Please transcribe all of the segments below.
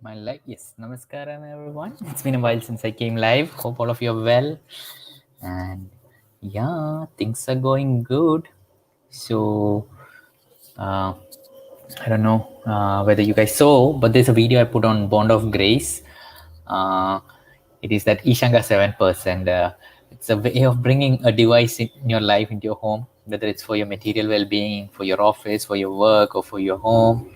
My live, yes. Namaskaram, everyone. It's been a while since I came live. Hope all of you are well. And yeah, things are going good. So, I don't know whether you guys saw, but there's a video I put on Bond of Grace. Uh, it is that Ishanga 7%. It's a way of bringing a device in your life into your home, whether it's for your material well being, for your office, for your work, or for your home,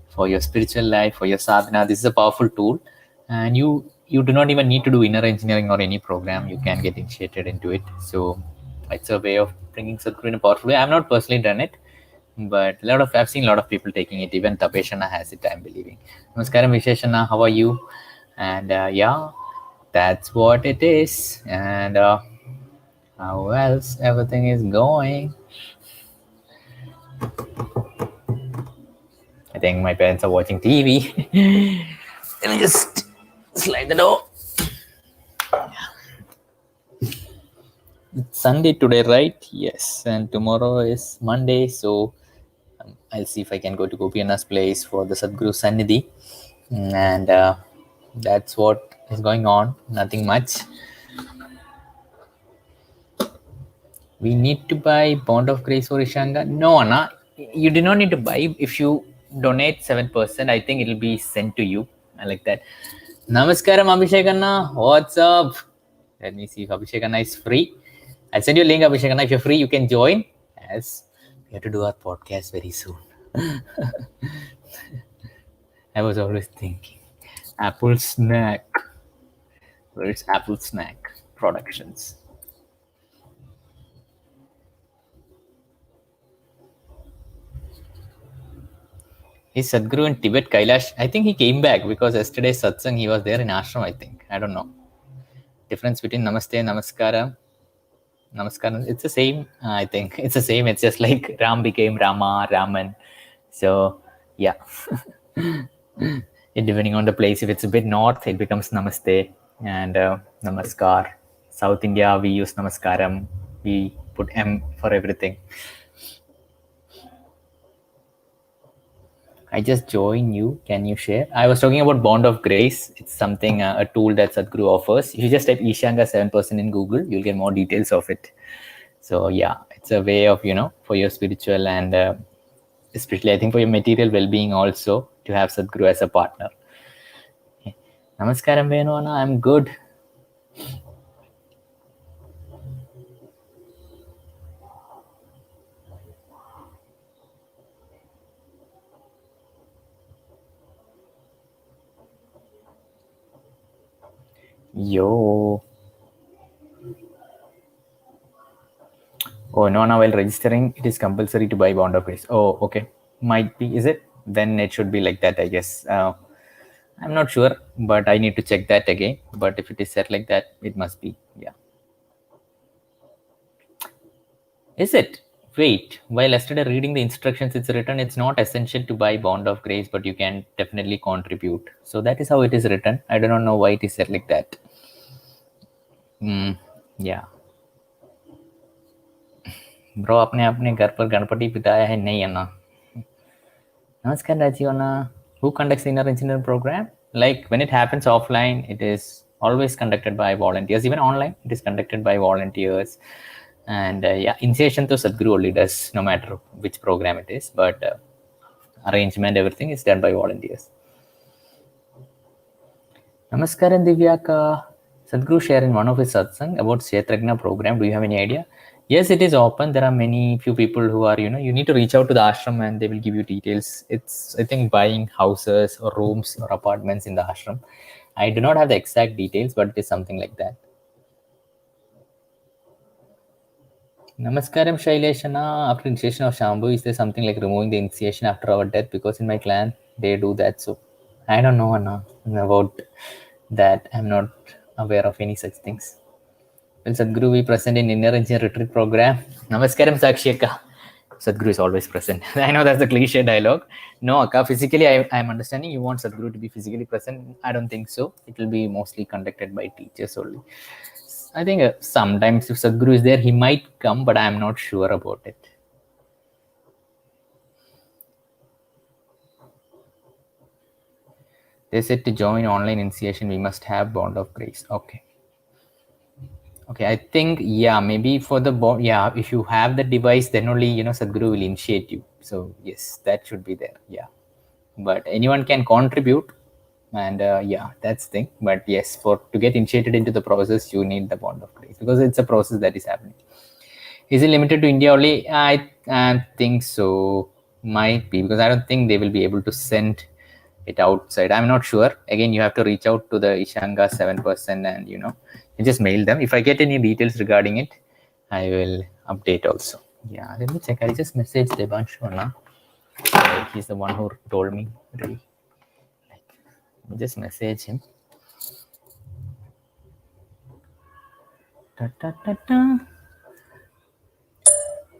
for your spiritual life, for your sadhana. This is a powerful tool, and you do not even need to do inner engineering or any program. You can get initiated into it. So it's a way of bringing Sadhguru in a powerful way. I've not personally done it, but I've seen a lot of people taking it. Even Tapeshana has it, I'm believing. Namaskaram Visheshana, how are you? And yeah, that's what it is. And how else everything is going? I think my parents are watching TV. Let me just slide the door. It's Sunday today, right? Yes, and tomorrow is Monday, so I'll see if I can go to Gopiana's place for the Sadhguru Sannidhi, and that's what is going on. Nothing much. We need to buy Bond of Grace for Ishanga. No, Anna, you do not need to buy. If you donate 7%, I think it'll be sent to you. I like that. Namaskaram, Abhishek Anna. What's up? Let me see if Abhishek Anna is free. I'll send you a link, Abhishek Anna. If you're free, you can join. As we have to do our podcast very soon. I was always thinking, Apple Snack. Where's Apple Snack Productions? Is Sadhguru in Tibet, Kailash? I think he came back because yesterday satsang he was there in ashram. I think I don't know. Difference between Namaste and Namaskara. Namaskaram. It's the same. I think it's the same. It's just like Ram became Rama, Raman. So yeah. It depending on the place. If it's a bit north, it becomes Namaste and Namaskar. South India, we use Namaskaram. We put M for everything. I just join you. Can you share? I was talking about Bond of Grace. It's something, a tool that Sadhguru offers. If you just type Ishanga 7% in Google, you'll get more details of it. So yeah, it's a way of, for your spiritual and especially I think for your material well-being also to have Sadhguru as a partner. Okay. Namaskaram, Venona. I'm good. Yo. Oh, no, now while registering, it is compulsory to buy Bond of Grace. Oh, okay. Might be. Is it? Then it should be like that, I guess. I'm not sure, but I need to check that again. But if it is set like that, it must be. Yeah. Is it? Wait. While yesterday reading the instructions, it's written it's not essential to buy Bond of Grace, but you can definitely contribute. So that is how it is written. I do not know why it is said like that. Yeah. Bro आपने अपने घर पर गणपति बिताया है नहीं अन्ना नमस्कार राजीवना who conducts the inner engineering program like when it happens offline it is always conducted by volunteers even online it is conducted by volunteers and yeah initiation to Sadhguru only does no matter which program it is but arrangement everything is done by volunteers. Namaskaram Divyaka. Sadhguru shared in one of his satsang about Kshetrajna program. Do you have any idea? Yes, it is open. There are few people who are, you need to reach out to the ashram and they will give you details. It's, I think, buying houses or rooms or apartments in the ashram. I do not have the exact details, but it is something like that. Namaskaram Shaileshana. After initiation of Shambhavi, is there something like removing the initiation after our death? Because in my clan, they do that. So I don't know Anna, about that. I'm not aware of any such things. Will Sadhguru be present in Inner Engineer Retreat program? Namaskaram Sakshika. Sadhguru is always present. I know that's a cliche dialogue. No, Akka, physically, I'm understanding you want Sadhguru to be physically present. I don't think so. It will be mostly conducted by teachers only. I think sometimes if Sadhguru is there, he might come, but I'm not sure about it. They said to join online initiation, we must have bond of grace. Okay. Okay, I think, yeah, maybe for the bond, yeah, if you have the device, then only, Sadhguru will initiate you. So, yes, that should be there. Yeah. But anyone can contribute. And yeah, that's the thing. But yes, for to get initiated into the process, you need the bond of grace because it's a process that is happening. Is it limited to India only? I think so. Might be because I don't think they will be able to send it outside. I'm not sure. Again, you have to reach out to the Ishanga 7% and you just mail them. If I get any details regarding it, I will update also. Yeah, let me check. I just messaged Devanshu now. He's the one who told me. Really. Let me just message him.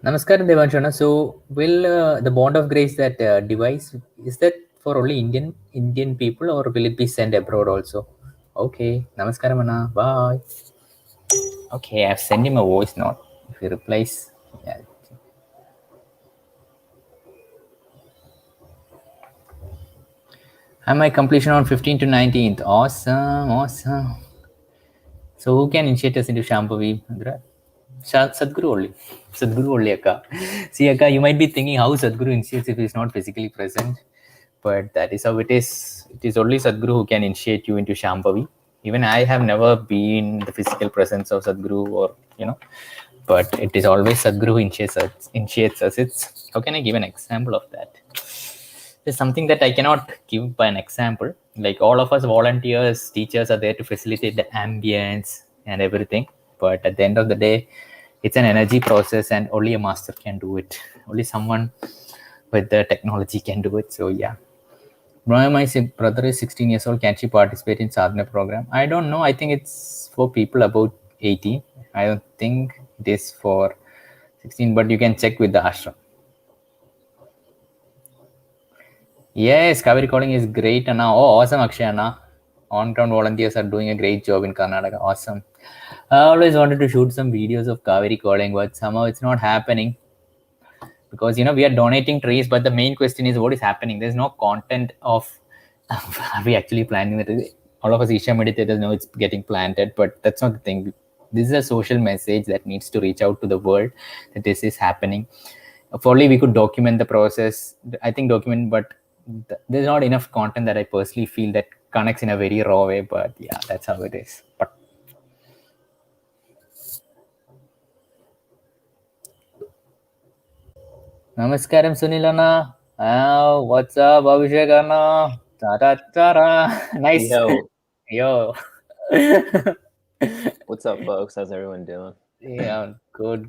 Namaskaram, Devanshana. So, will the bond of grace, that device, is that for only Indian people, or will it be sent abroad also? Okay, Namaskaram, Anna. Bye. Okay, I've sent him a voice note. If he replies, yeah. And my completion on 15th to 19th. Awesome, awesome. So, who can initiate us into Shambhavi? Sadhguru only. Sadhguru only, Akka. See, Akka, you might be thinking how Sadhguru initiates if he's not physically present. But that is how it is. It is only Sadhguru who can initiate you into Shambhavi. Even I have never been the physical presence of Sadhguru, or but it is always Sadhguru who initiates us. It's how can I give an example of that? There's something that I cannot give by an example. Like all of us volunteers, teachers are there to facilitate the ambience and everything. But at the end of the day, it's an energy process, and only a master can do it. Only someone with the technology can do it. So yeah. My brother is 16 years old. Can she participate in Sadhana program? I don't know. I think it's for people about 18. I don't think it is for 16, but you can check with the ashram. Yes, Kaveri calling is great, Anna. Oh, awesome, Akshayana. On-ground volunteers are doing a great job in Karnataka. Awesome. I always wanted to shoot some videos of Kaveri calling, but somehow it's not happening because we are donating trees. But the main question is, what is happening? There's no content of are we actually planting it? All of us Isha meditators know it's getting planted, but that's not the thing. This is a social message that needs to reach out to the world that this is happening. If only we could document the process. I think document, but there's not enough content that I personally feel that connects in a very raw way. But yeah, that's how it is. But Namaskaram, Sunilana. Oh, what's up, Abhishek? Nice. Yo. What's up, folks? How's everyone doing? Yeah, good.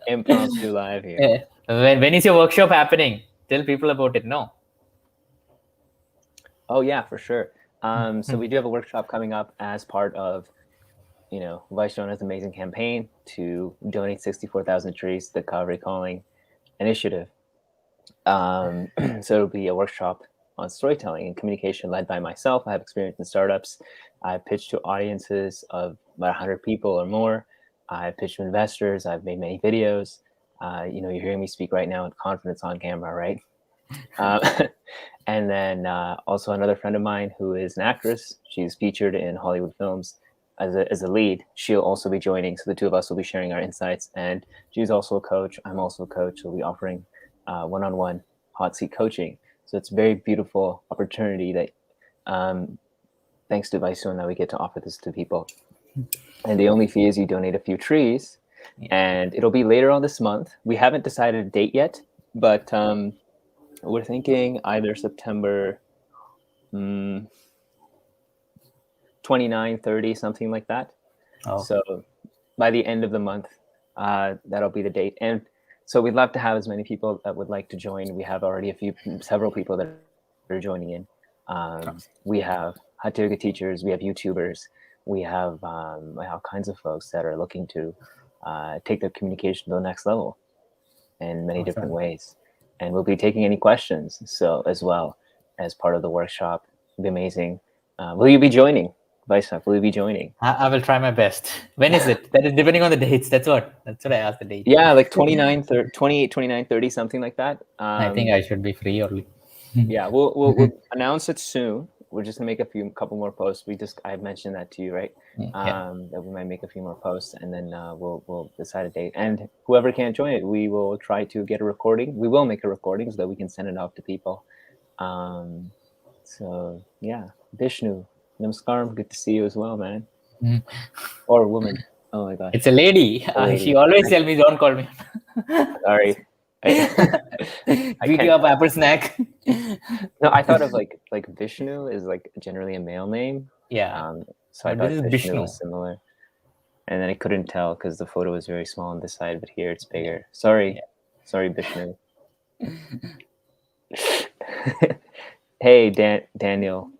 Impromptu live here. When is your workshop happening? Tell people about it. No. Oh yeah, for sure. So we do have a workshop coming up as part of, Vaishnavi's amazing campaign to donate 64,000 trees to the Kaveri Calling initiative. So it'll be a workshop on storytelling and communication led by myself. I have experience in startups. I've pitched to audiences of about 100 people or more. I've pitched to investors. I've made many videos. You're hearing me speak right now with confidence on camera, right? And then also another friend of mine who is an actress. She's featured in Hollywood films as a lead. She'll also be joining. So the two of us will be sharing our insights. And she's also a coach. I'm also a coach. We'll be offering one-on-one hot seat coaching. So it's a very beautiful opportunity that, thanks to Vaishnavi, that we get to offer this to people. And the only fee is you donate a few trees. And it'll be later on this month. We haven't decided a date yet, but we're thinking either September 29, 30, something like that. Oh. So by the end of the month, that'll be the date. And so we'd love to have as many people that would like to join. We have already several people that are joining in. We have Hatha Yoga teachers, we have YouTubers, we have all kinds of folks that are looking to take their communication to the next level in many different ways. And we'll be taking any questions so as well as part of the workshop. It'll be amazing. Will you be joining? Vaishnav, will you be joining? I will try my best. When is it? That is depending on the dates. That's what I asked the date. Yeah, like 28, 29, 30, something like that. I think I should be free early. Yeah, we'll announce it soon. we're just gonna make a couple more posts. I mentioned that to you, right? That we might make a few more posts, and then we'll decide a date. And whoever can't join it, we will try to get a recording. We will make a recording so that we can send it off to people. So yeah, Vishnu, namaskaram. Good to see you as well, man. Or woman. Oh my gosh, it's a lady. She always tell me, don't call me. Sorry. Beat you up, apple snack. No, I thought of like Vishnu is like generally a male name. Yeah. So I thought Vishnu was similar, and then I couldn't tell because the photo was very small on this side, but here it's bigger. Sorry, Vishnu. Hey, Daniel.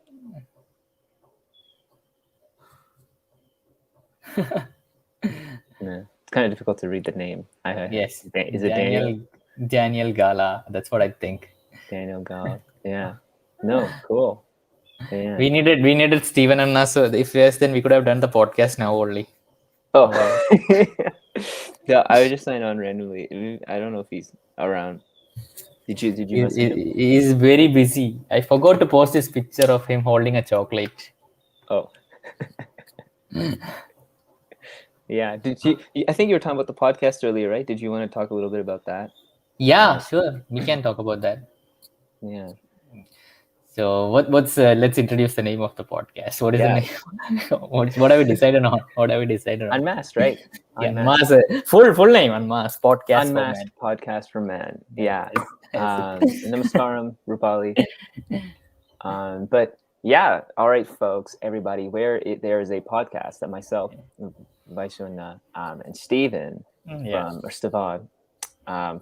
Yeah, it's kind of difficult to read the name. Yes. Is it Daniel? Daniel Gala. That's what I think. Daniel Gala. Yeah. No, cool. Yeah. We needed Steven and us. So if yes, then we could have done the podcast now only. Oh. Yeah, I would just sign on randomly. I don't know if he's around. Did you message him? He's very busy. I forgot to post this picture of him holding a chocolate. Oh. Yeah. I think you were talking about the podcast earlier, right? Did you want to talk a little bit about that? Yeah, sure. We can talk about that. Yeah. So what's let's introduce the name of the podcast. What is the name? what have we decided on? What have we decided on? Unmasked, right? Unmasked. Full name, Unmasked Podcast Unmasked Podcast for Men. Yeah. Namaskaram, Rupali. But yeah, all right, folks, everybody, there is a podcast that myself, Vaishuna, and Steven or Stefan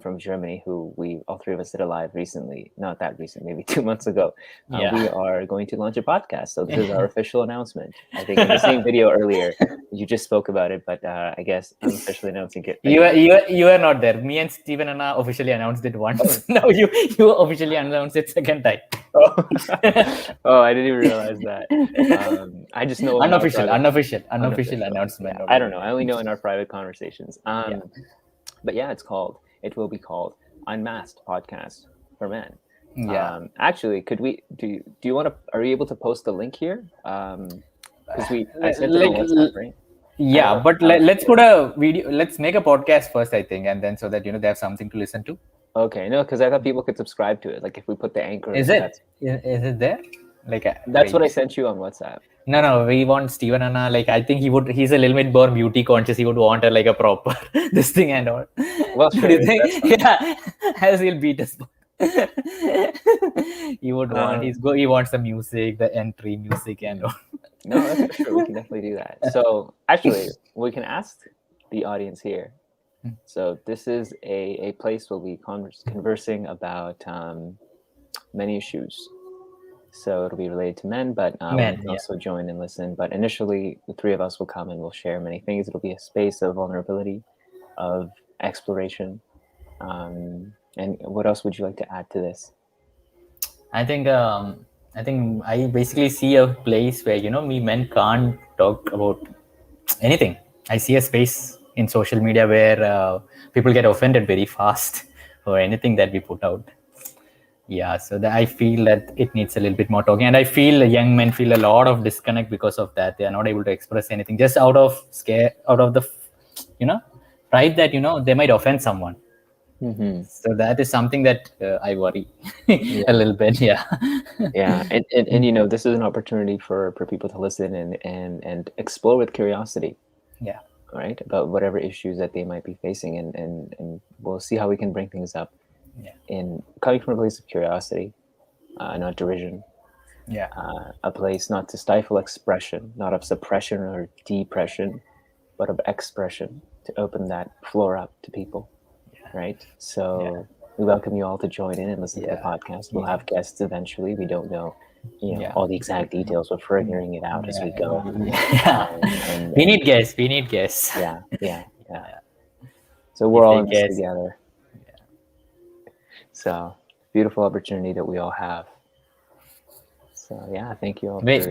from Germany, who all three of us did a live recently, not that recent, maybe 2 months ago. We are going to launch a podcast. So this is our official announcement. I think in the same video earlier, you just spoke about it, but I guess I'm officially announcing it. You are not there. Me and Steven Anna officially announced it once. Now you officially announced it second time. Oh, I didn't even realize that. I just know unofficial announcement. Yeah, I don't know. I only know in our private conversations. But yeah, it will be called Unmasked Podcast for Men. Yeah. Actually, could we do you want to? Are you able to post the link here? Because I sent it on WhatsApp, right? Yeah, but let's put a video. Let's make a podcast first, I think, and then so that they have something to listen to. Okay, no, because I thought people could subscribe to it. Like if we put the anchor. Is it there? Like that's what I sent you on WhatsApp. No, we want Steven Anna. Like I think he's a little bit more beauty conscious. He would want a proper this thing and all. Well, sure. Yeah, as he'll beat us. He would want. He wants the music, the entry music and all. No, that's for sure. We can definitely do that. So actually, we can ask the audience here. So this is a place where we conversing about many issues. So it'll be related to men, but we can also join and listen. But initially, the three of us will come and we'll share many things. It'll be a space of vulnerability, of exploration. And what else would you like to add to this? I think I basically see a place where we men can't talk about anything. I see a space in social media where people get offended very fast for anything that we put out. Yeah, so I feel that it needs a little bit more talking, and I feel young men feel a lot of disconnect because of that. They are not able to express anything just out of the pride that they might offend someone. Mm-hmm. So that is something that I worry a little bit. Yeah. Yeah, and this is an opportunity for people to listen and explore with curiosity. Yeah. Right, about whatever issues that they might be facing, and we'll see how we can bring things up. Yeah. In coming from a place of curiosity, not derision. Yeah. A place not to stifle expression, not of suppression or depression, but of expression, to open that floor up to people. Yeah. Right. So we welcome you all to join in and listen to the podcast. We'll have guests eventually. We don't know, all the exact details. We're figuring it out as we go. Yeah. We need guests. Yeah. So we're all in this together. So beautiful opportunity that we all have. So yeah, thank you all. Wait.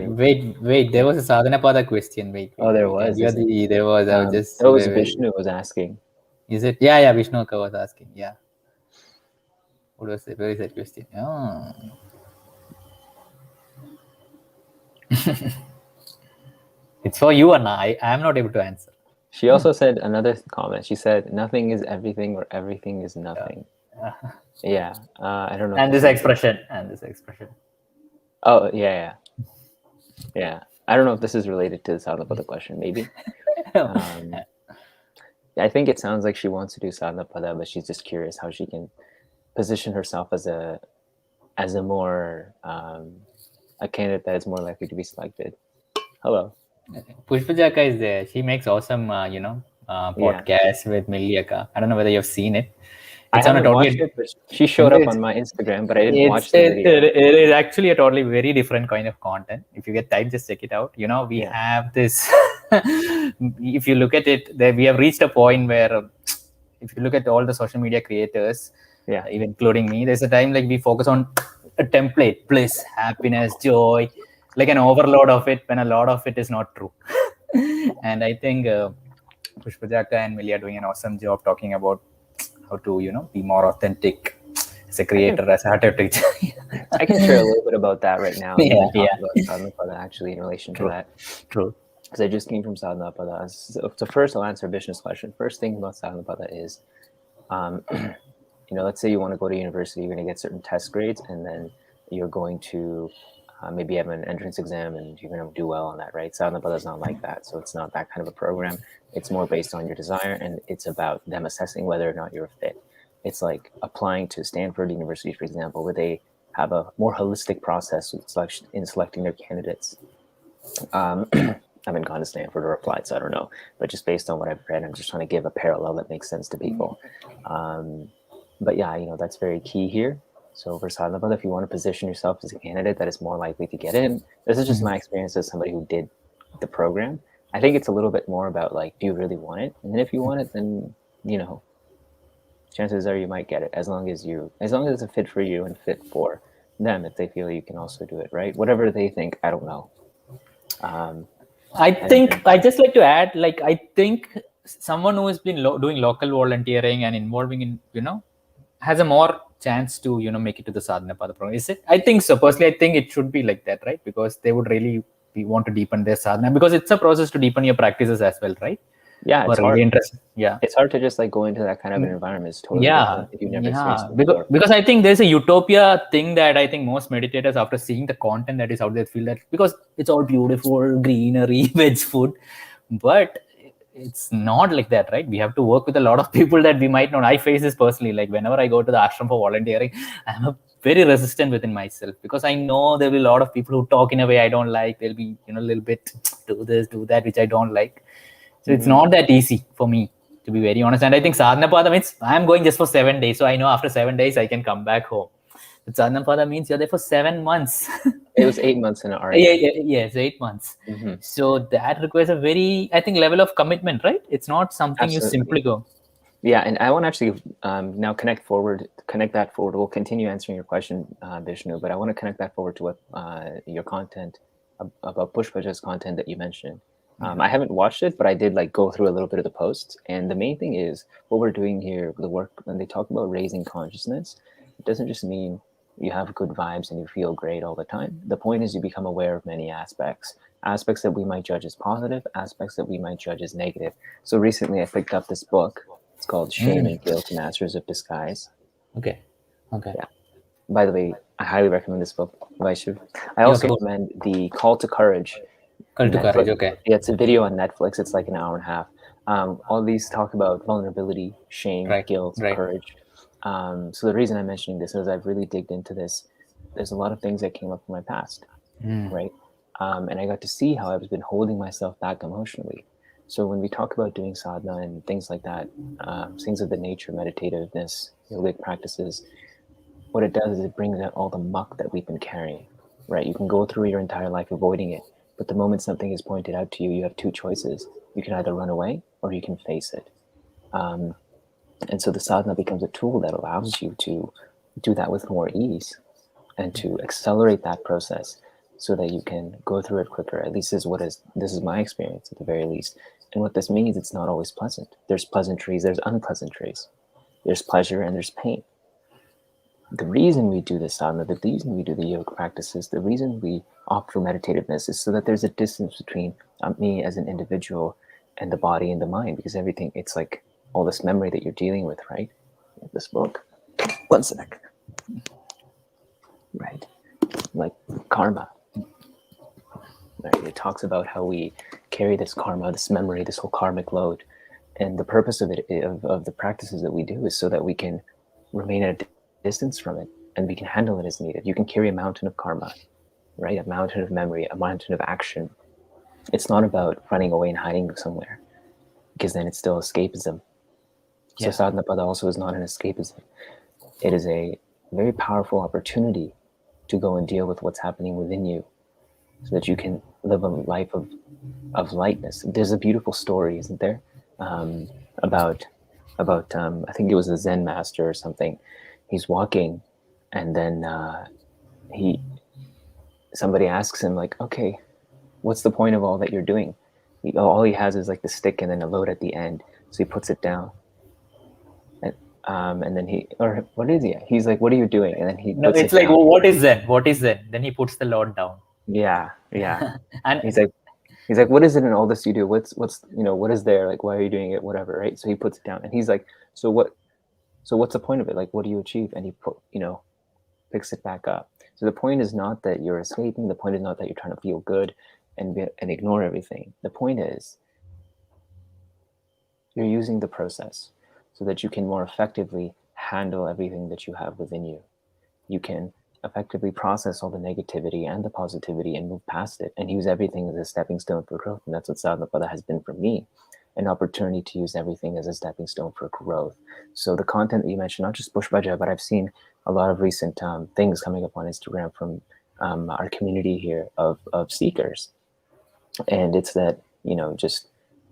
There was a Sadhana Pada question. Wait. Oh, there was. There was. I was just. That was Vishnu was asking. Is it? Yeah. Vishnu was asking. Yeah. What was it? Where is that question? Oh. It's for you, Anna. I am not able to answer. She also said another comment. She said, "Nothing is everything, or everything is nothing." Yeah, I don't know. And this expression. Oh, yeah. I don't know if this is related to the Sadhanapada question. Maybe. I think it sounds like she wants to do Sadhanapada, but she's just curious how she can position herself as a more a candidate that is more likely to be selected. Hello. Pushpajaka is there. She makes awesome, podcasts with Miliaka. I don't know whether you've seen it. It's I haven't watched it, but she showed up on my Instagram, but I didn't watch the video. It is actually a totally very different kind of content. If you get time, just check it out. We have this. If you look at it, we have reached a point where, if you look at all the social media creators, even including me, there's a time like we focus on a template, bliss, happiness, joy, like an overload of it when a lot of it is not true. And I think Pushpajaka and Millie are doing an awesome job talking about how to be more authentic as a creator, as a teacher. I can share a little bit about that right now. About Sadhanapada actually in relation to that. True. Because I just came from Sadhanapada. So first, I'll answer Vishnu's question. First thing about Sadhanapada is, let's say you want to go to university, you're going to get certain test grades, and then you're going to maybe have an entrance exam, and you're going to do well on that, right? Sadhanapada is not like that. So it's not that kind of a program. It's more based on your desire, and it's about them assessing whether or not you're a fit. It's like applying to Stanford University, for example, where they have a more holistic process in selecting their candidates. I haven't gone to Stanford or applied, so I don't know. But just based on what I've read, I'm just trying to give a parallel that makes sense to people. But yeah, that's very key here. So for Sadhanapada, if you want to position yourself as a candidate that is more likely to get in, this is just my experience as somebody who did the program. I think it's a little bit more about like, do you really want it? And then if you want it, then chances are you might get it as long as it's a fit for you and fit for them. If they feel you can also do it, right? Whatever they think, I don't know. I think I just like to add, I think someone who has been doing local volunteering and involving in, has a more chance to, make it to the Sadhanapada program. Is it? I think so. Personally, I think it should be like that, right? Because they would really want to deepen their sadhana, because it's a process to deepen your practices as well, right? Yeah, it's hard. Really interesting. Yeah, it's hard to just go into that kind of an environment. It's totally different if you've never experienced it before. Because I think there's a utopia thing that I think most meditators, after seeing the content that is out there, feel that because it's all beautiful, greenery, veg food, but it's not like that, right? We have to work with a lot of people that we might not. I face this personally. Like whenever I go to the ashram for volunteering, I'm very resistant within myself, because I know there'll be a lot of people who talk in a way I don't like. There'll be a little bit do this, do that, which I don't like. So it's not that easy for me, to be very honest. And I think Sadhanapada means I'm going just for 7 days. So I know after 7 days I can come back home. But Sadhanapada means you're there for 7 months. It was 8 months in an RA. It's 8 months. So that requires a very, I think, level of commitment, right? It's not something you simply go. Yeah, and I want to actually now connect that forward. We'll continue answering your question, Vishnu, but I want to connect that forward to what your content, about Pushpaja's content that you mentioned. I haven't watched it, but I did go through a little bit of the posts. And the main thing is what we're doing here, the work, when they talk about raising consciousness, it doesn't just mean you have good vibes and you feel great all the time. The point is you become aware of many aspects that we might judge as positive, aspects that we might judge as negative. So recently I picked up this book. It's called Shame and Guilt, Masters of Disguise. Okay. Yeah. By the way, I highly recommend this book, Vaishnav. I also recommend the Call to Courage. Courage, okay. Yeah, it's a video on Netflix. It's like an hour and a half. All these talk about vulnerability, shame, guilt, courage. So the reason I'm mentioning this is I've really digged into this. There's a lot of things that came up in my past, right? And I got to see how I've been holding myself back emotionally. So when we talk about doing sadhana and things like that, things of the nature, meditativeness, yogic practices, what it does is it brings out all the muck that we've been carrying, right? You can go through your entire life avoiding it, but the moment something is pointed out to you, you have two choices. You can either run away or you can face it. And so the sadhana becomes a tool that allows you to do that with more ease and to accelerate that process so that you can go through it quicker. At least this is my experience at the very least. And what this means, it's not always pleasant. There's pleasantries, there's unpleasantries. There's pleasure and there's pain. the reason we do the sadhana, the reason we do the yoga practices, the reason we opt for meditativeness is so that there's a distance between me as an individual and the body and the mind, because everything, it's like all this memory that you're dealing with, right? This book. One sec. Right. Like karma. Right? It talks about how we carry this karma, this memory, this whole karmic load. And the purpose of it, of the practices that we do, is so that we can remain at a distance from it and we can handle it as needed. You can carry a mountain of karma, right? A mountain of memory, a mountain of action. It's not about running away and hiding somewhere, because then it's still escapism. So sadhana pada also is not an escapism. It is a very powerful opportunity to go and deal with what's happening within you, so that you can live a life of lightness. There's a beautiful story, isn't there? About I think it was a Zen master or something. He's walking, and then somebody asks him, like, okay, what's the point of all that you're doing? All he has is like the stick and then a load at the end. So he puts it down. And then what is he? He's like, what are you doing? And then he puts it's like, oh, what is Zen? What is Zen? Then he puts the load down. Yeah. And he's like, what is it in all this you do? What's what is there? Like, why are you doing it? Whatever, right? So he puts it down, and he's like, so what's the point of it? Like, what do you achieve? And he picks it back up. So the point is not that you're escaping. The point is not that you're trying to feel good and ignore everything. The point is you're using the process so that you can more effectively handle everything that you have within you. You can effectively process all the negativity and the positivity and move past it and use everything as a stepping stone for growth. And that's what sadhana pada has been for me, an opportunity to use everything as a stepping stone for growth. So the content that you mentioned, not just Pushpaja, but I've seen a lot of recent things coming up on Instagram from our community here of seekers. And it's that, just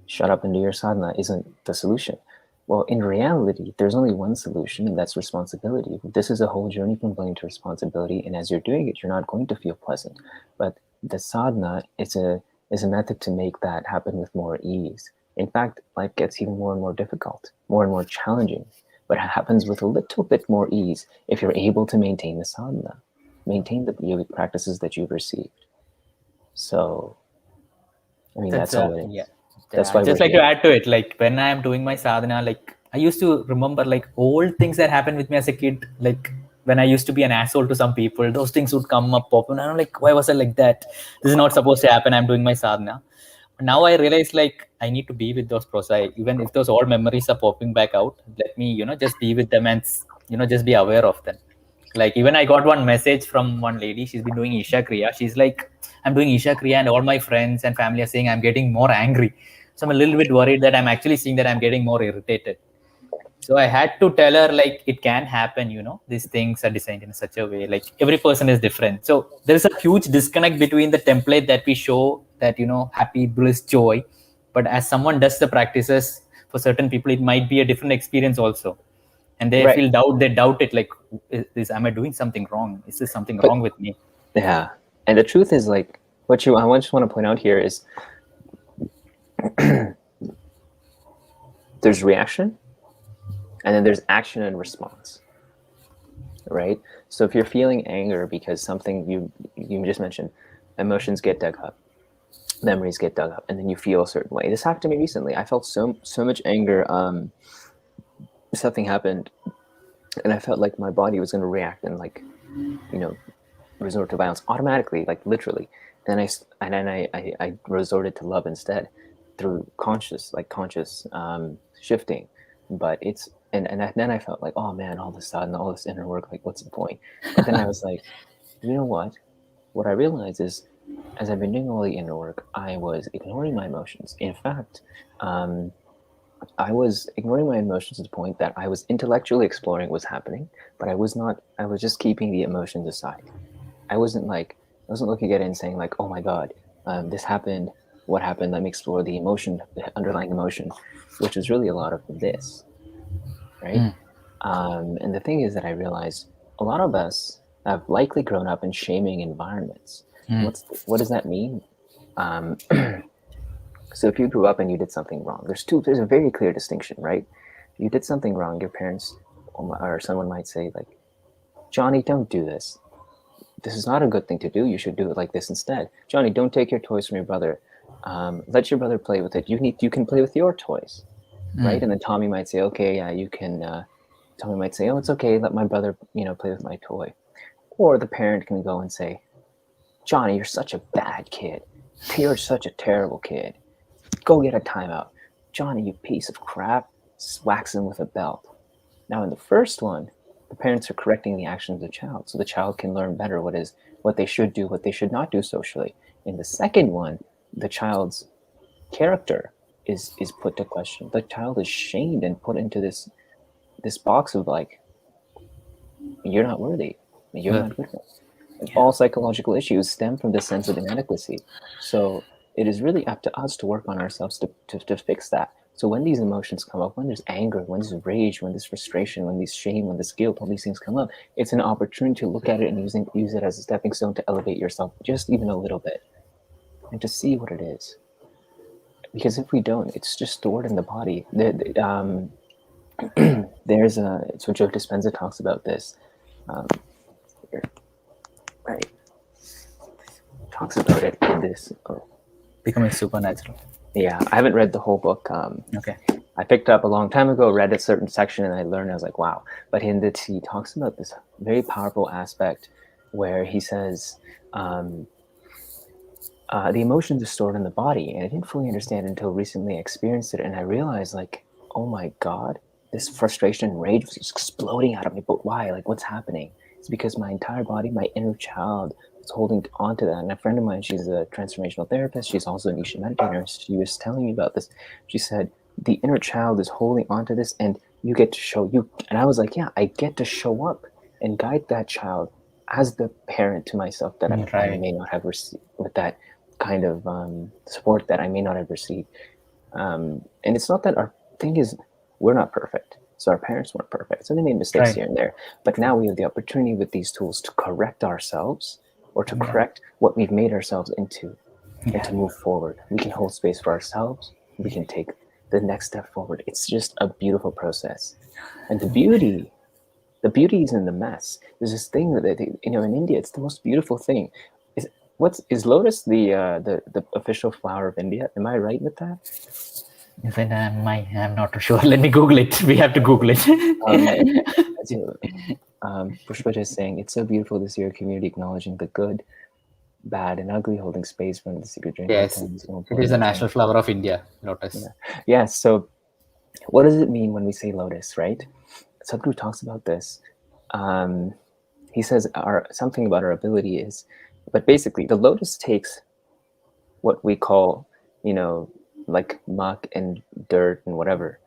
shut up and do your sadhana isn't the solution. Well, in reality, there's only one solution, and that's responsibility. This is a whole journey from blame to responsibility, and as you're doing it, you're not going to feel pleasant. But the sadhana is a method to make that happen with more ease. In fact, life gets even more and more difficult, more and more challenging, but it happens with a little bit more ease if you're able to maintain the sadhana, maintain the yogic practices that you've received. So, I mean, that's all it is. Yeah. That's why just like to add to it, like when I am doing my sadhana, like I used to remember like old things that happened with me as a kid, like when I used to be an asshole to some people, those things would come up, pop, and I'm like, why was I like that? This is not supposed to happen. I'm doing my sadhana. But now I realize like I need to be with those process, even if those old memories are popping back out. Let me, just be with them and just be aware of them. Like even I got one message from one lady. She's been doing Isha Kriya. She's like, I'm doing Isha Kriya, and all my friends and family are saying I'm getting more angry. So I'm a little bit worried that I'm actually seeing that I'm getting more irritated. So I had to tell her, like, it can happen, these things are designed in such a way, like every person is different. So there is a huge disconnect between the template that we show that, happy, bliss, joy. But as someone does the practices, for certain people, it might be a different experience also. And they feel they doubt it, like, am I doing something wrong? Is this something wrong with me? Yeah. And the truth is, like, I just want to point out here is there's reaction, and then there's action and response, right? So if you're feeling anger because something you just mentioned, emotions get dug up, memories get dug up, and then you feel a certain way. This happened to me recently. I felt so much anger. Something happened, and I felt like my body was going to react and resort to violence automatically, like literally. And I resorted to love instead through conscious shifting. But it's and then I felt like, oh man, all this inner work, like what's the point? But then I was like, you know what? What I realized is, as I've been doing all the inner work, I was ignoring my emotions. In fact, I was ignoring my emotions to the point that I was intellectually exploring what's happening, but I was not. I was just keeping the emotions aside. I wasn't looking at it and saying like, oh my God, this happened. What happened? Let me explore the emotion, the underlying emotion, which is really a lot of this, right? And the thing is that I realized a lot of us have likely grown up in shaming environments. What does that mean? So if you grew up and you did something wrong, there's a very clear distinction, right? If you did something wrong, your parents or someone might say like, Johnny, don't do this. This is not a good thing to do. You should do it like this instead. Johnny, don't take your toys from your brother. Let your brother play with it. You can play with your toys, right? And then Tommy might say, okay, yeah, you can. Tommy might say, oh, it's okay. Let my brother, play with my toy. Or the parent can go and say, Johnny, you're such a bad kid. You're such a terrible kid. Go get a timeout. Johnny, you piece of crap. Whacks him with a belt. Now, in the first one, the parents are correcting the action of the child, so the child can learn better what they should do, what they should not do socially. In the second one, the child's character is put to question. The child is shamed and put into this box of like, you're not worthy. You're not good enough. And all psychological issues stem from this sense of inadequacy. So it is really up to us to work on ourselves to fix that. So when these emotions come up, when there's anger, when there's rage, when there's frustration, when there's shame, when there's guilt, all these things come up, it's an opportunity to look at it and use it as a stepping stone to elevate yourself just even a little bit and to see what it is. Because if we don't, it's just stored in the body. So Joe Dispenza talks about this. Right. Talks about it in this. Becoming supernatural. Yeah, I haven't read the whole book. Okay. I picked it up a long time ago, read a certain section, and I learned. I was like, wow. But in this, he talks about this very powerful aspect where he says the emotions are stored in the body, and I didn't fully understand until recently I experienced it, and I realized, like, oh my God, this frustration and rage was just exploding out of me. But why? Like, what's happening? It's because my entire body, my inner child, was holding on to that. And a friend of mine, she's a transformational therapist. She's also an Isha meditator. She was telling me about this. She said, the inner child is holding on to this, and you get to show you. And I was like, yeah, I get to show up and guide that child as the parent to myself that I may not have received, with that kind of support that I may not have received. And it's not that our thing is, we're not perfect. So our parents weren't perfect. So they made mistakes here and there. But now we have the opportunity with these tools to correct ourselves or to correct what we've made ourselves into and to move forward. We can hold space for ourselves. We can take the next step forward. It's just a beautiful process. And the beauty is in the mess. There's this thing that, in India, it's the most beautiful thing. Is lotus the official flower of India? Am I right with that? I'm not sure. Let me Google it. We have to Google it. Pushpa is saying, it's so beautiful to see our community acknowledging the good, bad, and ugly, holding space for the secret drink. Yes, it is the national flower of India, lotus. Yes. So what does it mean when we say lotus, right? Sadhguru talks about this. He says something about our ability is, but basically the lotus takes what we call, like muck and dirt and whatever.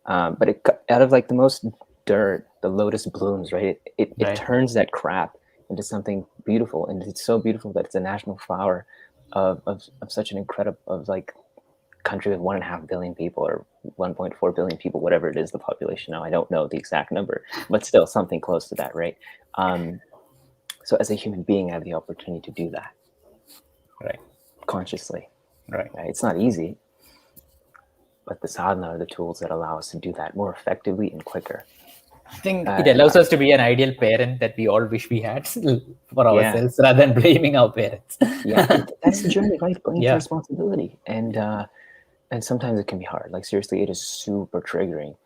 But out of like the most dirt, the lotus blooms, right? It turns that crap into something beautiful. And it's so beautiful that it's a national flower of such an incredible, of like country with 1.5 billion people or 1.4 billion people, whatever it is, the population now. I don't know the exact number, but still something close to that, right? So as a human being, I have the opportunity to do that. Right. Consciously. Right. It's not easy. But the sadhana are the tools that allow us to do that more effectively and quicker. I think it allows us to be an ideal parent that we all wish we had for ourselves rather than blaming our parents. That's the journey, right? Blaming responsibility. And sometimes it can be hard. Like, seriously, it is super triggering.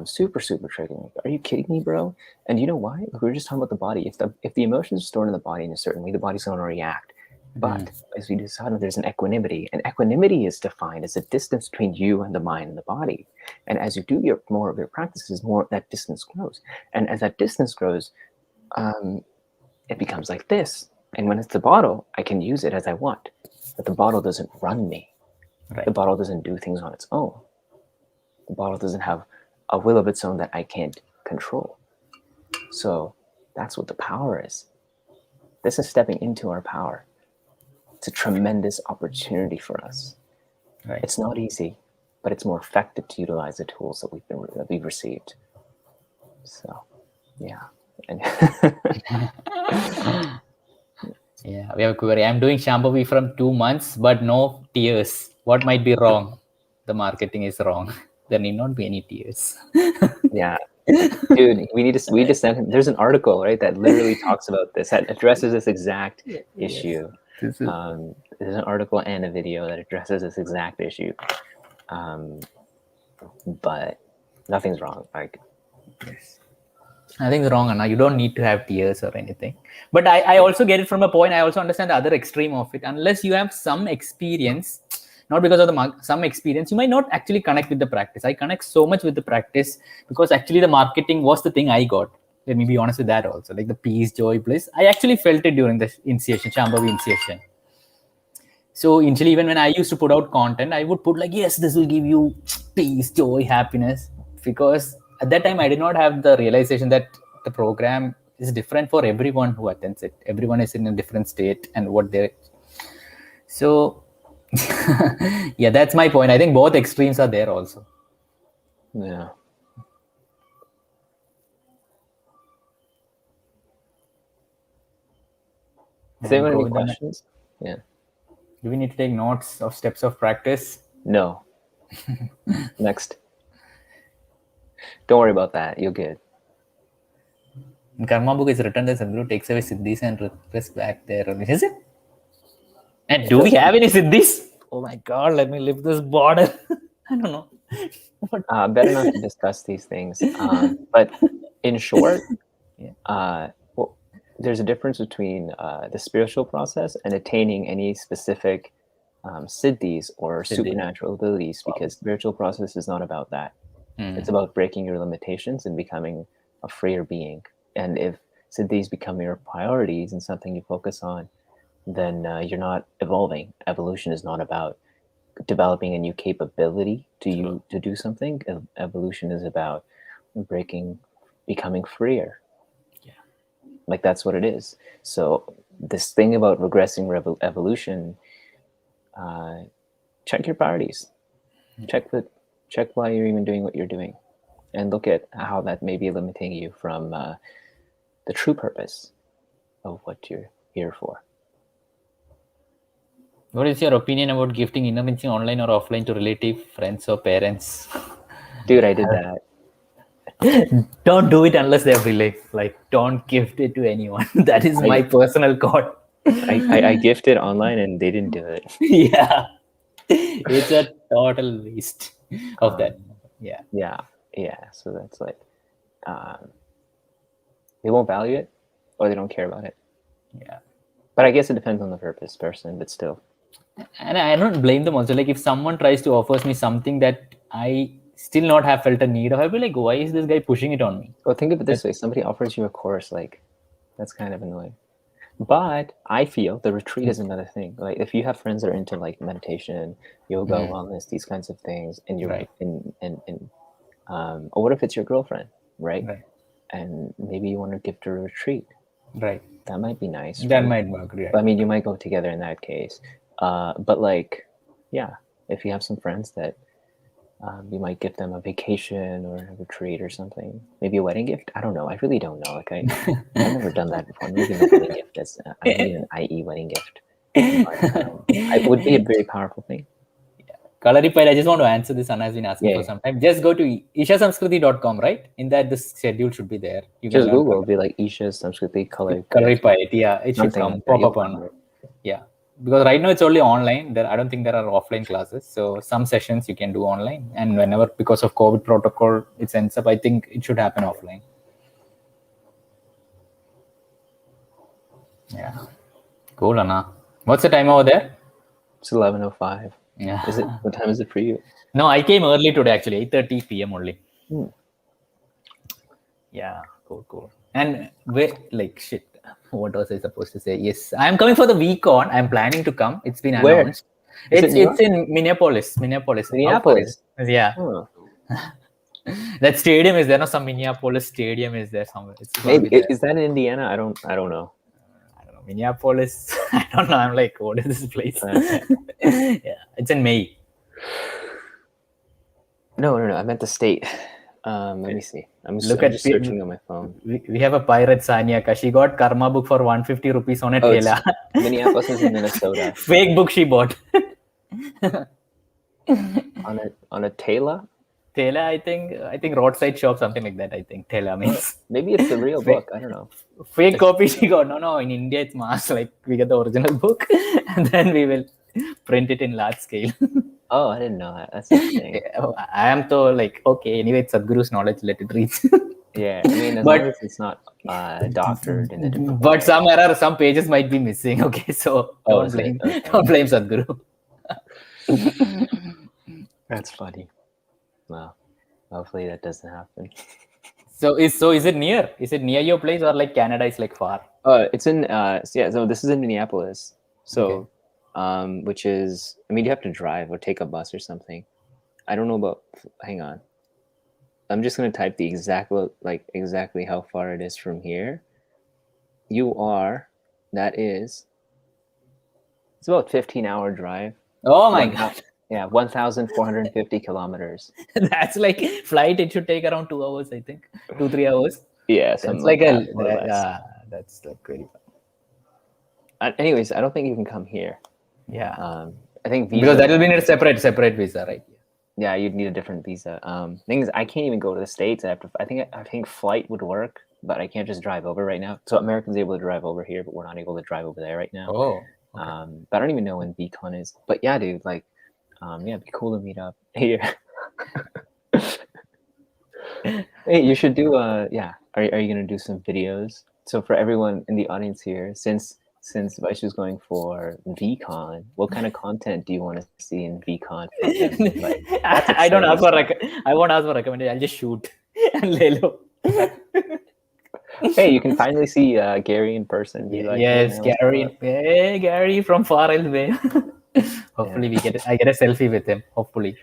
Super, super triggering. Are you kidding me, bro? And you know why? Like, we were just talking about the body. If the emotions are stored in the body in a certain way, the body's going to react. But as we do sadhana, there's an equanimity. And equanimity is defined as a distance between you and the mind and the body. And as you do more of your practices, more that distance grows. And as that distance grows, it becomes like this. And when it's the bottle, I can use it as I want. But the bottle doesn't run me. Right. The bottle doesn't do things on its own. The bottle doesn't have a will of its own that I can't control. So that's what the power is. This is stepping into our power. It's a tremendous opportunity for us. Right. It's not easy, but it's more effective to utilize the tools that we've received. So, yeah. Yeah, we have a query. I'm doing Shambhavi from 2 months, but no tears. What might be wrong? The marketing is wrong. There need not be any tears. Yeah, Dude, we need to send him. There's an article, right, that literally talks about this, that addresses this exact issue. There's an article and a video that addresses this exact issue. But nothing's wrong. Like, nothing's wrong, Anna. You don't need to have tears or anything. But I also get it from a point. I also understand the other extreme of it. Unless you have some experience, not because of some experience, you might not actually connect with the practice. I connect so much with the practice because actually the marketing was the thing I got. Let me be honest with that also. Like the peace, joy, bliss. I actually felt it during the initiation, Shambhavi initiation. So initially, even when I used to put out content, I would put like, yes, this will give you peace, joy, happiness. Because at that time, I did not have the realization that the program is different for everyone who attends it. Everyone is in a different state and what they're... So, yeah, that's my point. I think both extremes are there also. Yeah. Does anyone have any questions? Yeah. Do we need to take notes of steps of practice? No. Next. Don't worry about that. You're good. In Karma book is written that Sadhguru takes away siddhis and requests back there. Is it? And do we have any siddhis? Oh my God, let me lift this border. I don't know. Better not to discuss these things. But in short, well, there's a difference between the spiritual process and attaining any specific siddhis or supernatural abilities, because spiritual process is not about that. It's about breaking your limitations and becoming a freer being. And if siddhis become your priorities and something you focus on, then you're not evolving. Evolution is not about developing a new capability to do something. Evolution is about becoming freer. Yeah, like that's what it is. So this thing about regressing evolution, check your priorities. Check why you're even doing what you're doing, and look at how that may be limiting you from the true purpose of what you're here for. What is your opinion about gifting inner teaching online or offline to relative, friends, or parents? Dude, I did that. Don't do it unless they're related. Like, don't gift it to anyone. That is my personal code. I gifted online and they didn't do it. Yeah. It's a total waste of that. Yeah. So that's like, they won't value it or they don't care about it. Yeah. But I guess it depends on the purpose person, but still. And I don't blame them also. Like if someone tries to offer me something that I still not have felt a need of, I'll be like, why is this guy pushing it on me? Well, think of it this way. Somebody offers you a course, like, that's kind of annoying. But I feel the retreat is another thing. Like if you have friends that are into like meditation, yoga, wellness, these kinds of things, and you're or what if it's your girlfriend, right? And maybe you want to gift her a retreat. Right. That might be nice. That might work. Right? I mean, you might go together in that case. But like, yeah, if you have some friends that you might gift them a vacation or a retreat or something, maybe a wedding gift. I don't know. I really don't know. Like I've never done that before. Maybe a wedding gift. I need an IE wedding gift. But, it would be a very powerful thing. Kalaripai, I just want to answer this. Anna has been asking for some time. Just go to ishasamskriti.com, right? In that, this schedule should be there. You just Google, be like Isha Samskriti Kalaripai. Yeah, it should come pop up on. Yeah, because right now it's only online. I don't think there are offline classes. So some sessions you can do online, and whenever because of COVID protocol it ends up, I think it should happen offline. Yeah, cool, Anna. What's the time over there? It's 11:05. Yeah. What time is it for you? No, I came early today, actually, 8:30 p.m. only. Yeah, cool. And shit, what was I supposed to say? Yes, I'm coming for the week on. I'm planning to come. It's been announced. It's in Minneapolis. Minneapolis. Yeah. That stadium is there. No, some Minneapolis stadium is there somewhere. Maybe is that in Indiana? I don't know. Minneapolis. I don't know. I'm like, what is this place? Yeah, it's in May. No. I meant the state. Let me see. I'm just searching on my phone. We have a pirate, Sanyaka. She got Karma book for 150 rupees on a Tela. Minneapolis is in Minnesota. Fake book she bought. on a Tela? Tela, I think roadside shop, something like that. I think Tela means Maybe it's the real book. I don't know. fake copy she got. No. In India, it's mass. Like we get the original book, and then we will print it in large scale. Oh, I didn't know that. That's interesting. I am so like okay. Anyway, it's Sadhguru's knowledge. Let it reach. Yeah, I mean, as long as it's not doctored in a different way. But some pages might be missing. Okay, so don't blame Sadhguru. That's funny. Well, hopefully that doesn't happen. So is it near? Is it near your place or like Canada is like far? It's in so this is in Minneapolis. So which is, I mean, you have to drive or take a bus or something. I don't know about, hang on. I'm just going to type the exactly how far it is from here. It's about 15-hour drive. Oh my God. Yeah, 1,450 kilometers. That's like flight. It should take around 2 hours, I think. 2-3 hours. Yeah, something like that. That's like very fun. Anyways, I don't think you can come here. Yeah. I think because that will be a separate visa, right? Yeah, you'd need a different visa. Thing is, I can't even go to the States. I think flight would work, but I can't just drive over right now. So Americans are able to drive over here, but we're not able to drive over there right now. Oh. Okay. But I don't even know when VCon is. But yeah, dude, like, it'd be cool to meet up here. Hey, you should do Are you gonna do some videos? So for everyone in the audience here, since Vaishu's going for VCon, what kind of content do you want to see in VCon? Like, I won't ask for recommendation. I'll just shoot and lay low. Hey, you can finally see Gary in person. Yes, Gary. Hey, Gary from far away. Hopefully I get a selfie with him. Hopefully.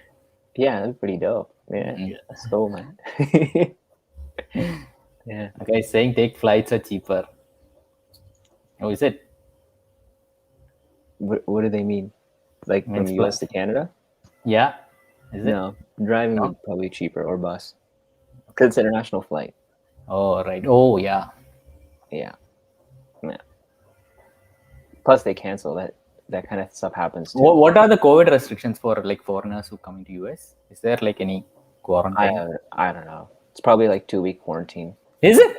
Yeah, that's pretty dope. Yeah, let's go, man. Yeah. Okay, saying take flights are cheaper. Oh, is it? What do they mean? Like from US to Canada? Yeah. Is it? No, driving is probably cheaper, or bus, because it's an international flight. Oh, right. Oh, yeah. Yeah. Plus, they cancel that kind of stuff happens too. What are the COVID restrictions for like foreigners who come into US? Is there like any quarantine? I don't know. It's probably like 2-week quarantine. Is it?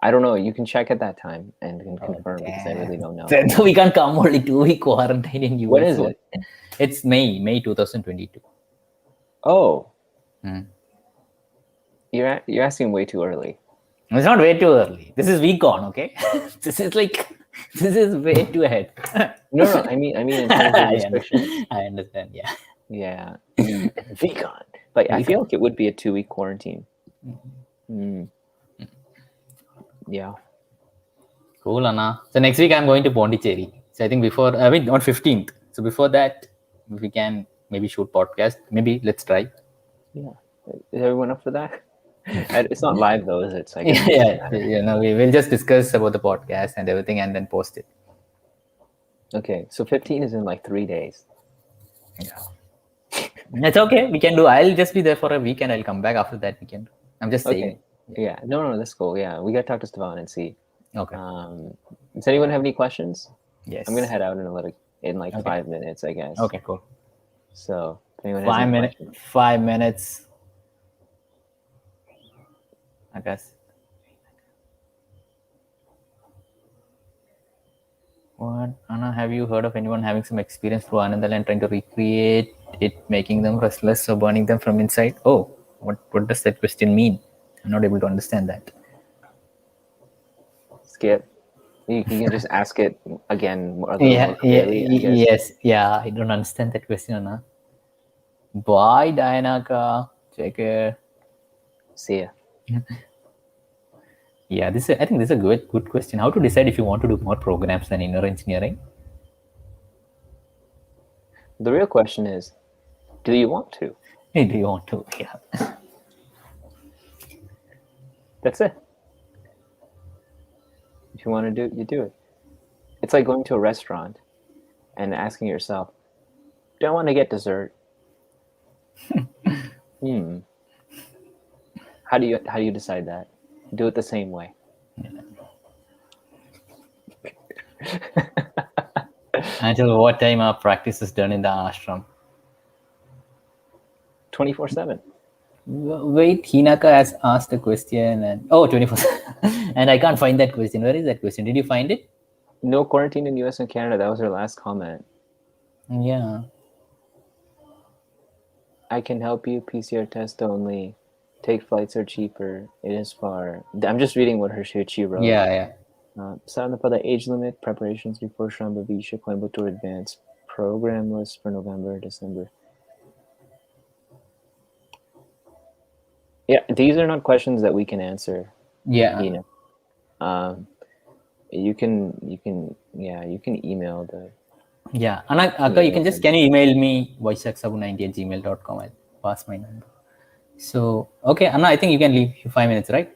I don't know. You can check at that time and can confirm because I really don't know. So we can come only 2-week quarantine in US. What is it? It's May 2022. Oh. You're asking way too early. It's not way too early. This is VCon, okay? This is way too ahead. No. I mean in terms of restrictions. I understand. Yeah. Yeah. VCon. But I feel like it would be a 2-week quarantine. Yeah. Cool, Anna. So next week I'm going to Pondicherry. So I think on 15th. So before that, if we can maybe shoot podcast. Maybe let's try. Yeah. Is everyone up for that? It's not live though, is it? So I guess we will just discuss about the podcast and everything and then post it. Okay. So 15 is in like 3 days. Yeah. That's okay. We can do. I'll just be there for a week and I'll come back after that weekend. I'm just saying. Okay. Yeah. No, that's cool. Yeah. We got to talk to Stefan and see. Okay. Does anyone have any questions? Yes. I'm gonna head out in 5 minutes, I guess. Okay, cool. So if anyone has 5 minutes. 5 minutes. I guess. What, Anna, have you heard of anyone having some experience through Ananda and trying to recreate it, making them restless or burning them from inside? Oh, what does that question mean? I'm not able to understand that. Skip. You can just ask it again more clearly, yes. Yeah, I don't understand that question, Anna. Bye, Diana. Take care. See ya. Yeah, I think this is a good question. How to decide if you want to do more programs than inner engineering? The real question is, do you want to? Do you want to? Yeah. That's it. If you want to do it, you do it. It's like going to a restaurant and asking yourself, do I want to get dessert? How do you decide that? Do it the same way. Until what time our practice is done in the ashram? 24/7. Wait, Hinaka has asked a question and 24. And I can't find that question. Where is that question? Did you find it? No quarantine in US and Canada. That was her last comment. Yeah. I can help you. PCR test only. Take flights are cheaper. It is far. I'm just reading what she wrote. Yeah. Sign up for the age limit. Preparations before Shambhavi Coimbatore Advance program list for November, December. Yeah, these are not questions that we can answer. Yeah. You can email the. Yeah. Akka, you can you email me voicesaxabu90@gmail.com. I'll pass my number. So, okay, Anna, I think you can leave 5 minutes, right?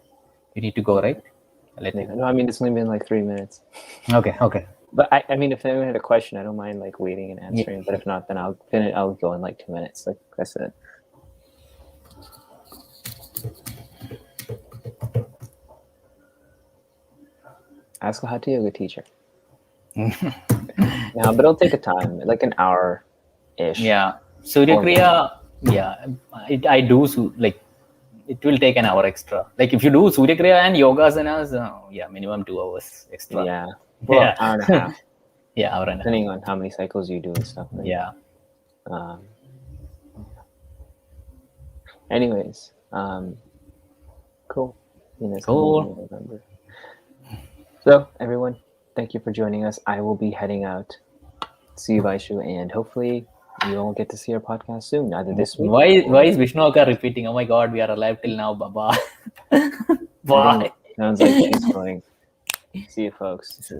You need to go, right? No, I mean, it's only been like 3 minutes. Okay. But I mean, if anyone had a question, I don't mind like waiting and answering. Yeah. But if not, then I'll go in like 2 minutes, like I said. Ask a hatha yoga teacher. Yeah, but it'll take a time, like an hour-ish. Yeah. Surya Kriya, yeah, I do like it will take an hour extra. Like if you do Surya Kriya and yogasanas, minimum 2 hours extra. Yeah. Well, yeah. Hour and a half. Yeah, hour and a half. Depending on how many cycles you do and stuff. Right? Yeah. Anyways, cool. Cool. So everyone, thank you for joining us. I will be heading out. See you, Vaishu, and hopefully you all get to see our podcast soon, either this week. Why is Vishnu Akka repeating? Oh my God, we are alive till now. Bye. Bye. Sounds like she's going. See you, folks.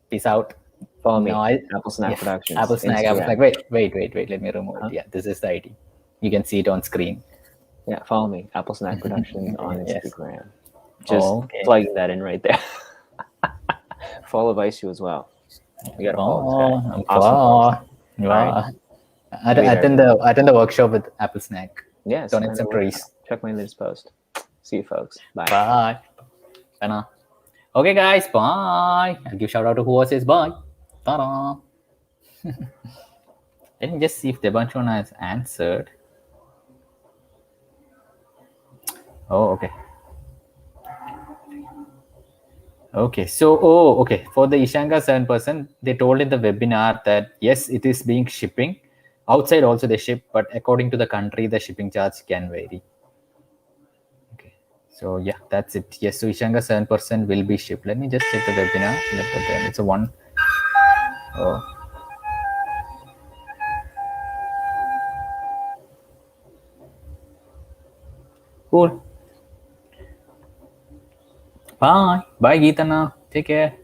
Peace out. Follow me. Apple Snack Productions. Apple Snack. Wait. Let me remove it. Yeah, this is the ID. You can see it on screen. Yeah, follow me. Apple Snack Productions on Instagram. Just plugging that in right there. Follow Vaishu as well. You gotta follow this guy. Awesome. Wow. Attend the workshop with Apple Snack. Yes. Donate some trees. Check my latest post. See you, folks. Bye. Bye now. Okay, guys. Bye. I'll give shout out to who says bye. Ta-da. Let me just see if Debanchon has answered. Oh, okay. Okay, so for the Ishanga 7%, they told in the webinar that yes, it is being shipping. Outside also they ship, but according to the country, the shipping charge can vary. Okay, so yeah, that's it. Yes, so Ishanga 7% will be shipped. Let me just check the webinar. It's a one. Oh. Cool. Bye, Geetana. Take care.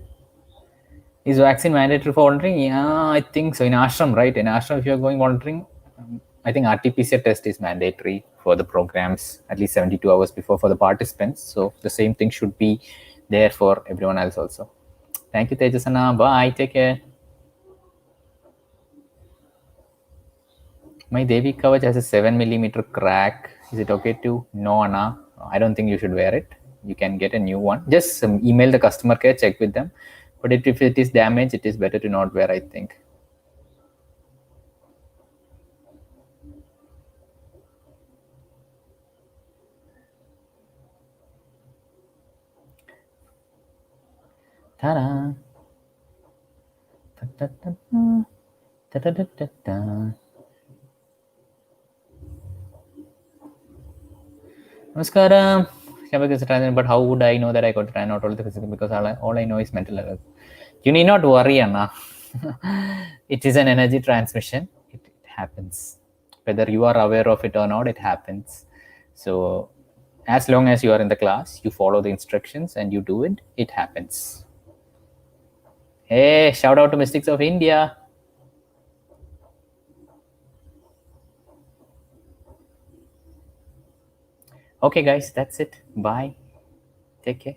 Is vaccine mandatory for volunteering? Yeah, I think so. In ashram, right? In ashram, if you're going volunteering, I think RT-PCR test is mandatory for the programs at least 72 hours before for the participants. So the same thing should be there for everyone else also. Thank you, Tejasana. Bye. Take care. My Devi Kavach has a 7mm crack. Is it okay to? No, Anna. I don't think you should wear it. You can get a new one. Just email the customer care, check with them. But if it is damaged, it is better to not wear, I think. Ta-da! Ta-da-da-da. Ta-da-da-da-da. Namaskaram. But how would I know that I got not all the physical? Because all I know is mental health. You need not worry, Anna. It is an energy transmission. It happens. Whether you are aware of it or not, it happens. So as long as you are in the class, you follow the instructions and you do it, it happens. Hey, shout out to Mystics of India. Okay, guys, that's it. Bye. Take care.